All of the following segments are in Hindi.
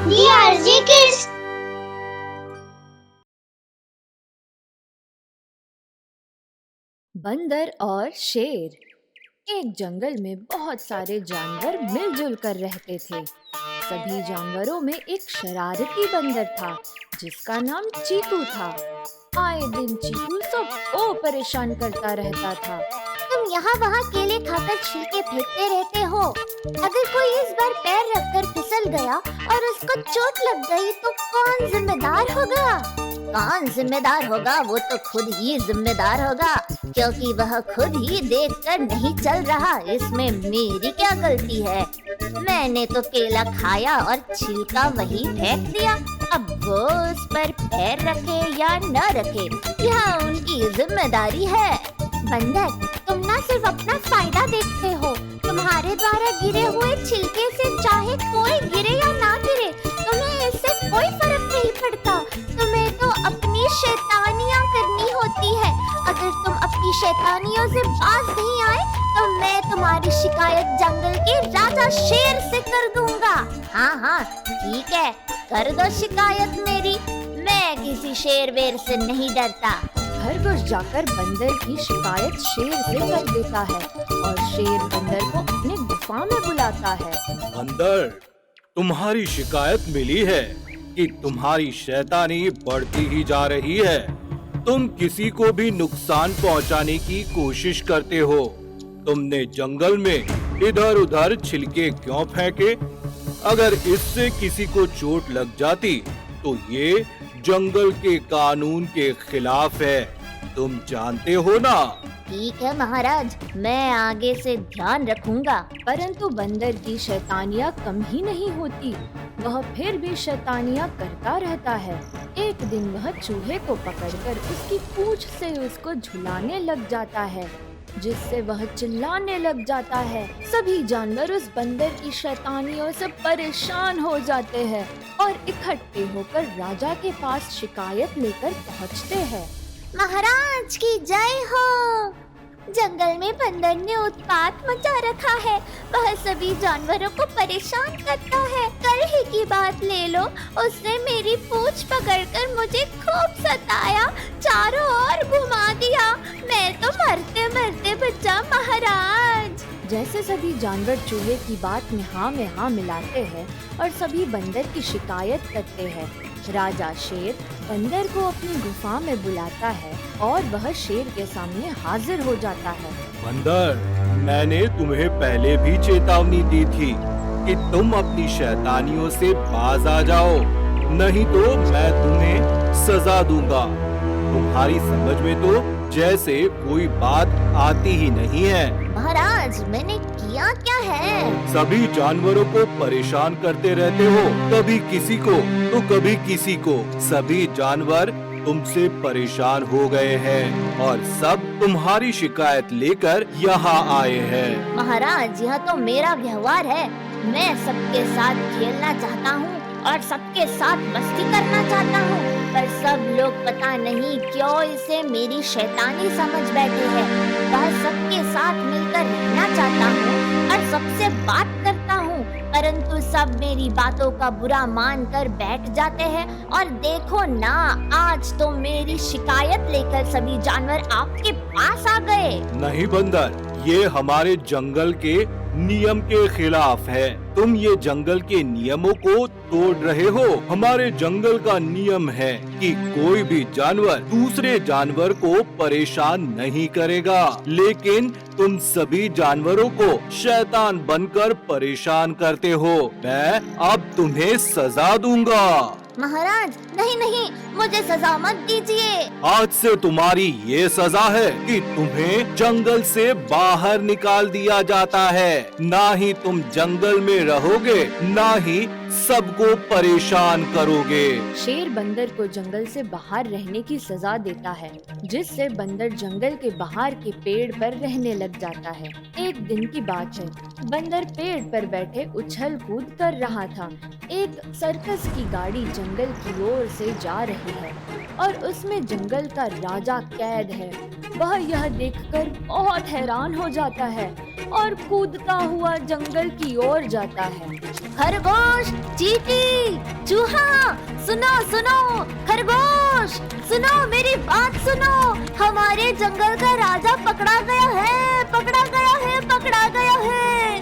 DRG Kids। बंदर और शेर। एक जंगल में बहुत सारे जानवर मिलजुल कर रहते थे। सभी जानवरों में एक शरारती बंदर था जिसका नाम चीकू था। आए दिन चीकू सबको परेशान करता रहता था। तुम यहाँ वहाँ केले खाकर छिलके फेंकते रहते हो। अगर कोई इस बार पैर रखकर फिसल गया और उसको चोट लग गई तो कौन जिम्मेदार होगा? कौन जिम्मेदार होगा? वो तो खुद ही जिम्मेदार होगा, क्योंकि वह खुद ही देखकर नहीं चल रहा। इसमें मेरी क्या गलती है? मैंने तो केला खाया और छिलका वही फेंक दिया। अब वो उस पर पैर रखे या न रखे, यह उनकी जिम्मेदारी है। बंदर, तुम ना सिर्फ अपना फायदा देखते हो। तुम्हारे द्वारा गिरे हुए छिलके से चाहे कोई गिरे या ना गिरे, तुम्हें इससे कोई फर्क नहीं पड़ता। तुम्हें तो अपनी शैतानियाँ करनी होती है। अगर तुम अपनी शैतानियों से बाज नहीं आए तो मैं तुम्हारी शिकायत जंगल के राजा शेर से कर दूंगा। हाँ, ठीक है, कर दो शिकायत मेरी। मैं किसी शेर वेर से नहीं डरता। खरगोश जाकर बंदर की शिकायत शेर से कर देता है और शेर बंदर को अपने गुफा में बुलाता है। बंदर, तुम्हारी शिकायत मिली है कि तुम्हारी शैतानी बढ़ती ही जा रही है। तुम किसी को भी नुकसान पहुंचाने की कोशिश करते हो। तुमने जंगल में इधर उधर छिलके क्यों फेंके? अगर इससे किसी को चोट लग जाती तो ये जंगल के कानून के खिलाफ है। तुम जानते हो ना? ठीक है महाराज, मैं आगे से ध्यान रखूंगा। परंतु बंदर की शैतानियाँ कम ही नहीं होती। वह फिर भी शैतानियाँ करता रहता है। एक दिन वह चूहे को पकड़कर उसकी पूंछ से उसको झुलाने लग जाता है, जिससे वह चिल्लाने लग जाता है। सभी जानवर उस बंदर की शैतानियों से परेशान हो जाते हैं और इकट्ठे होकर राजा के पास शिकायत लेकर पहुँचते हैं। महाराज की जय हो। जंगल में बंदर ने उत्पात मचा रखा है। वह सभी जानवरों को परेशान करता है। कल ही की बात ले लो, उसने मेरी पूंछ पकड़कर मुझे खूब सताया, चारों ओर घुमा दिया। मैं तो मरते मरते बचा महाराज। जैसे सभी जानवर चूहे की बात में हाँ मिलाते हैं और सभी बंदर की शिकायत करते हैं, राजा शेर बंदर को अपनी गुफा में बुलाता है और वह शेर के सामने हाजिर हो जाता है। बंदर, मैंने तुम्हें पहले भी चेतावनी दी थी कि तुम अपनी शैतानियों से बाज आ जाओ, नहीं तो मैं तुम्हें सजा दूंगा। तुम्हारी समझ में तो जैसे कोई बात आती ही नहीं है। महाराज, मैंने किया क्या है? सभी जानवरों को परेशान करते रहते हो, कभी किसी को तो कभी किसी को। सभी जानवर तुमसे परेशान हो गए हैं और सब तुम्हारी शिकायत लेकर यहाँ आए हैं। महाराज, यह तो मेरा व्यवहार है। मैं सबके साथ खेलना चाहता हूँ और सबके साथ मस्ती करना चाहता हूँ, पर सब लोग पता नहीं क्यों इसे मेरी शैतानी समझ बैठे हैं। वह सबके साथ मिलकर रहना चाहता हूँ और सबसे बात करता हूँ, परंतु सब मेरी बातों का बुरा मान कर बैठ जाते हैं। और देखो ना, आज तो मेरी शिकायत लेकर सभी जानवर आपके पास आ गए। नहीं बंदर, ये हमारे जंगल के नियम के खिलाफ है। तुम ये जंगल के नियमों को तोड़ रहे हो। हमारे जंगल का नियम है कि कोई भी जानवर दूसरे जानवर को परेशान नहीं करेगा, लेकिन तुम सभी जानवरों को शैतान बनकर परेशान करते हो। मैं अब तुम्हें सजा दूंगा। महाराज, नहीं, मुझे सजा मत दीजिए। आज से तुम्हारी ये सजा है कि तुम्हें जंगल से बाहर निकाल दिया जाता है। ना ही तुम जंगल में रहोगे, ना ही सबको परेशान करोगे। शेर बंदर को जंगल से बाहर रहने की सजा देता है, जिससे बंदर जंगल के बाहर के पेड़ पर रहने लग जाता है। एक दिन की बात है, बंदर पेड़ पर बैठे उछल कूद कर रहा था। एक सर्कस की गाड़ी जंगल की ओर से जा रही है और उसमें जंगल का राजा कैद है। वह यह देखकर बहुत हैरान हो जाता है और कूदता हुआ जंगल की ओर जाता है। खरगोश, चींटी, चूहा, सुनो सुनो, खरगोश, सुनो मेरी बात सुनो, हमारे जंगल का राजा पकड़ा गया है, पकड़ा गया है, पकड़ा गया है।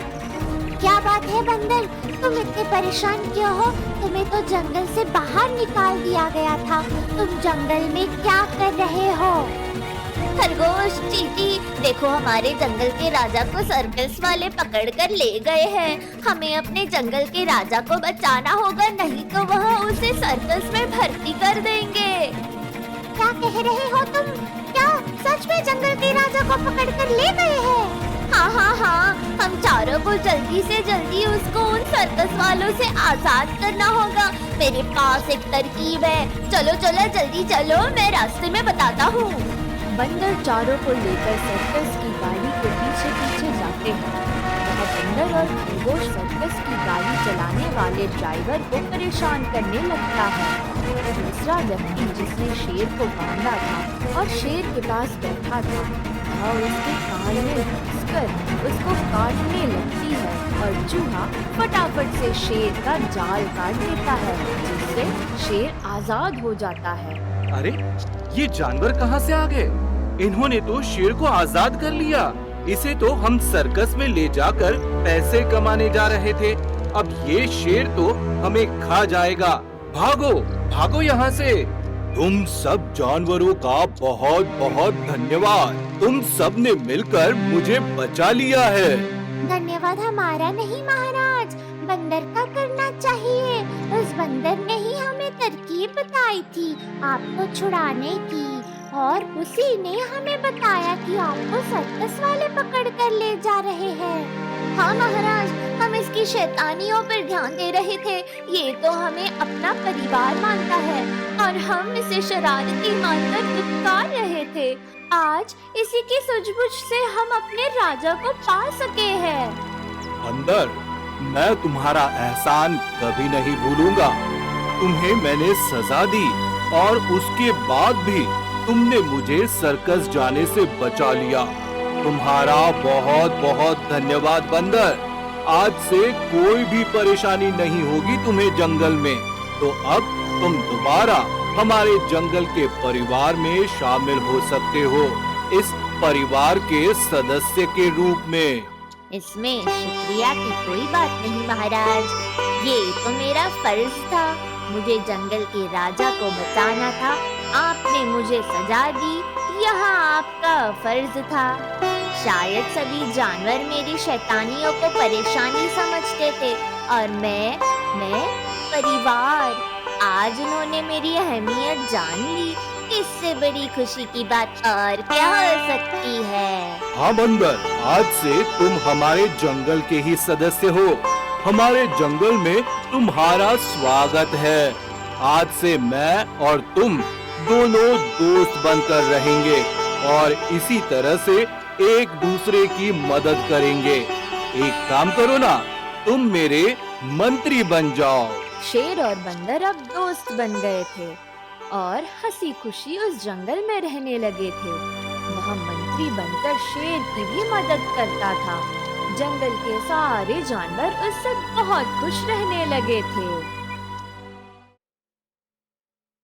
क्या बात है बंदर, तुम इतने परेशान क्यों हो? तुम्हें तो जंगल से बाहर निकाल दिया गया था, तुम जंगल में क्या कर रहे हो? खरगोश, चींटी, देखो हमारे जंगल के राजा को सर्कस वाले पकड़ कर ले गए हैं। हमें अपने जंगल के राजा को बचाना होगा, नहीं तो वह उसे सर्कस में भर्ती कर देंगे। क्या कह रहे हो तुम? क्या सच में जंगल के राजा को पकड़ कर ले गए हैं? हाँ हाँ हाँ, हम चारों को जल्दी से जल्दी उसको उन सर्कस वालों से आजाद करना होगा। मेरे पास एक तरकीब है, चलो चलो जल्दी चलो, मैं रास्ते में बताता हूँ। बंदर चारों को लेकर सर्कस की गाड़ी के पीछे पीछे जाते हैं। वह बंदर और खरगोश सर्कस की गाड़ी चलाने वाले ड्राइवर को परेशान करने लगता है। दूसरा व्यक्ति जिसने शेर को बांधा था और शेर के पास बैठा था, वह उसके कान में घुसकर उसको काटने लगती है और चूहा फटाफट से शेर का जाल काट देता है, जिससे शेर आजाद हो जाता है। अरे ये जानवर कहाँ से आ गए? इन्होंने तो शेर को आजाद कर लिया। इसे तो हम सर्कस में ले जाकर पैसे कमाने जा रहे थे। अब ये शेर तो हमें खा जाएगा। भागो भागो यहाँ से। तुम सब जानवरों का बहुत बहुत धन्यवाद। तुम सब ने मिलकर मुझे बचा लिया है। धन्यवाद हमारा नहीं महाराज, बंदर का करना चाहिए। उस बंदर ने ही हमें तरकीब बताई थी आपको छुड़ाने की, और उसी ने हमें बताया कि आपको सर्कस वाले पकड़ कर ले जा रहे हैं। हाँ महाराज, हम इसकी शैतानियों पर ध्यान दे रहे थे। ये तो हमें अपना परिवार मानता है और हम इसे शरारती मानकर दुत्कार रहे थे। आज इसी की सूझबूझ से हम अपने राजा को पा सके हैं। बंदर, मैं तुम्हारा एहसान कभी नहीं भूलूंगा। तुम्हें मैंने सजा दी और उसके बाद भी तुमने मुझे सर्कस जाने से बचा लिया। तुम्हारा बहुत बहुत धन्यवाद बंदर। आज से कोई भी परेशानी नहीं होगी तुम्हें जंगल में। तो अब तुम दोबारा हमारे जंगल के परिवार में शामिल हो सकते हो, इस परिवार के सदस्य के रूप में। इसमें शुक्रिया की कोई बात नहीं महाराज, ये तो मेरा फर्ज था। मुझे जंगल के राजा को बचाना था, आपने मुझे सजा दी, यह आपका फर्ज था। शायद सभी जानवर मेरी शैतानियों को परेशानी समझते थे और मैं परिवार। आज उन्होंने मेरी अहमियत जान ली। इससे बड़ी खुशी की बात और क्या हो सकती है? हाँ बंदर, आज से तुम हमारे जंगल के ही सदस्य हो। हमारे जंगल में तुम्हारा स्वागत है। आज से मैं और तुम दोनों दोस्त बनकर रहेंगे और इसी तरह से एक दूसरे की मदद करेंगे। एक काम करो ना, तुम मेरे मंत्री बन जाओ। शेर और बंदर अब दोस्त बन गए थे और हंसी खुशी उस जंगल में रहने लगे थे। वह मंत्री बनकर शेर की भी मदद करता था। जंगल के सारे जानवर उससे बहुत खुश रहने लगे थे।